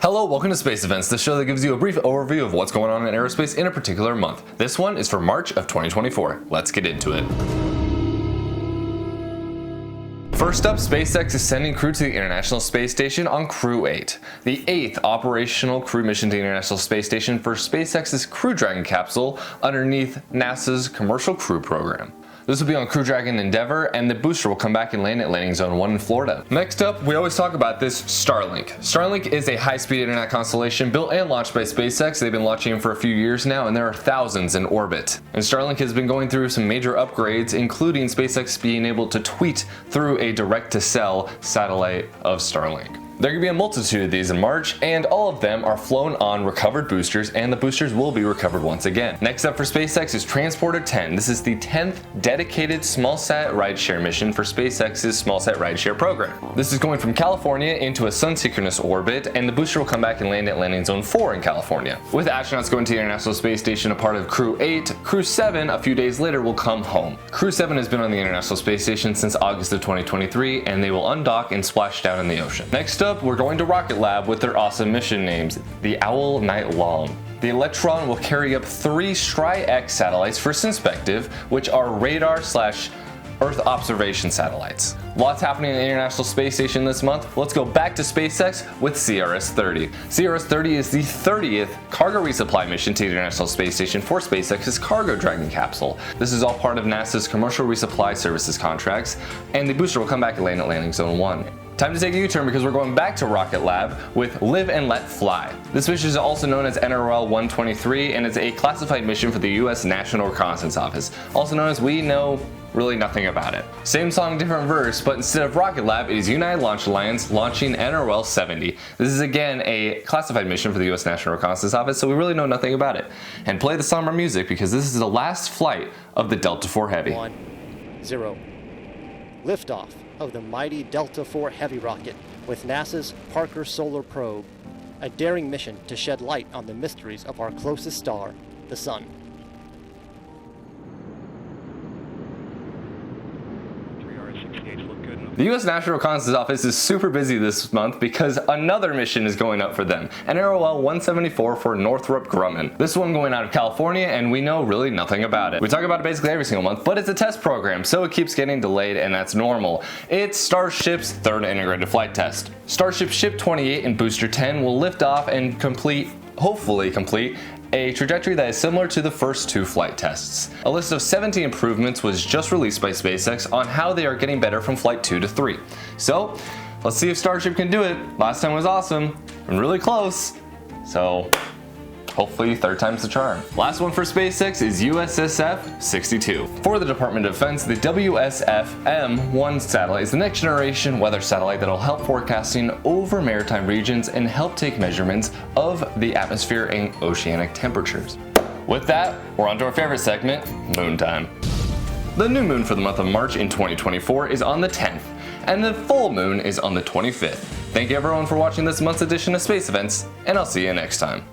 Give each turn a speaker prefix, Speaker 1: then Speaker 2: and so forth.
Speaker 1: Hello, welcome to Space Events, the show that gives you a brief overview of what's going on in aerospace in a particular month. This one is for March of 2024. Let's get into it. First up, SpaceX is sending crew to the International Space Station on Crew 8, the 8th operational crew mission to the International Space Station for SpaceX's Crew Dragon capsule underneath NASA's Commercial Crew Program. This will be on Crew Dragon Endeavour, and the booster will come back and land at Landing Zone 1 in Florida. Next up, we always talk about this, Starlink. Starlink is a high-speed internet constellation built and launched by SpaceX. They've been launching for a few years now, and there are thousands in orbit. And Starlink has been going through some major upgrades, including SpaceX being able to tweet through a direct-to-cell satellite of Starlink. There could be a multitude of these in March, and all of them are flown on recovered boosters, and the boosters will be recovered once again. Next up for SpaceX is Transporter 10. This is the 10th dedicated SmallSat rideshare mission for SpaceX's SmallSat rideshare program. This is going from California into a sun-synchronous orbit, and the booster will come back and land at Landing Zone 4 in California. With astronauts going to the International Space Station, a part of Crew 8, Crew 7 a few days later will come home. Crew 7 has been on the International Space Station since August of 2023, and they will undock and splash down in the ocean. Next up, we're going to Rocket Lab with their awesome mission names, the Owl Night Long. The Electron will carry up 3 Stri-X satellites for Synspective, which are radar/Earth observation satellites. Lots happening in the International Space Station this month. Let's go back to SpaceX with CRS-30. CRS-30 is the 30th cargo resupply mission to the International Space Station for SpaceX's Cargo Dragon capsule. This is all part of NASA's Commercial Resupply Services contracts, and the booster will come back and land at Landing Zone 1. Time to take a U-turn because we're going back to Rocket Lab with Live and Let Fly. This mission is also known as NRL 123, and it's a classified mission for the U.S. National Reconnaissance Office, also known as We Know Really Nothing About It. Same song, different verse, but instead of Rocket Lab, it is United Launch Alliance launching NRL 70. This is again a classified mission for the U.S. National Reconnaissance Office, so we really know nothing about it. And play the somber music because this is the last flight of the Delta IV Heavy.
Speaker 2: 1, 0. Liftoff of the mighty Delta IV Heavy rocket with NASA's Parker Solar Probe, a daring mission to shed light on the mysteries of our closest star, the Sun.
Speaker 1: The U.S. National Reconnaissance Office is super busy this month because another mission is going up for them, NROL 174 for Northrop Grumman. This one going out of California, and we know really nothing about it. We talk about it basically every single month, but it's a test program, so it keeps getting delayed, and that's normal. It's Starship's third integrated flight test. Starship Ship 28 and Booster 10 will lift off and hopefully complete, a trajectory that is similar to the first 2 flight tests. A list of 70 improvements was just released by SpaceX on how they are getting better from flight 2 to 3. So let's see if Starship can do it. Last time was awesome and really close, so hopefully third time's the charm. Last one for SpaceX is USSF 62. For the Department of Defense, the WSFM-1 satellite is the next generation weather satellite that will help forecasting over maritime regions and help take measurements of the atmosphere and oceanic temperatures. With that, we're on to our favorite segment, Moon Time. The new moon for the month of March in 2024 is on the 10th, and the full moon is on the 25th. Thank you everyone for watching this month's edition of Space Events, and I'll see you next time.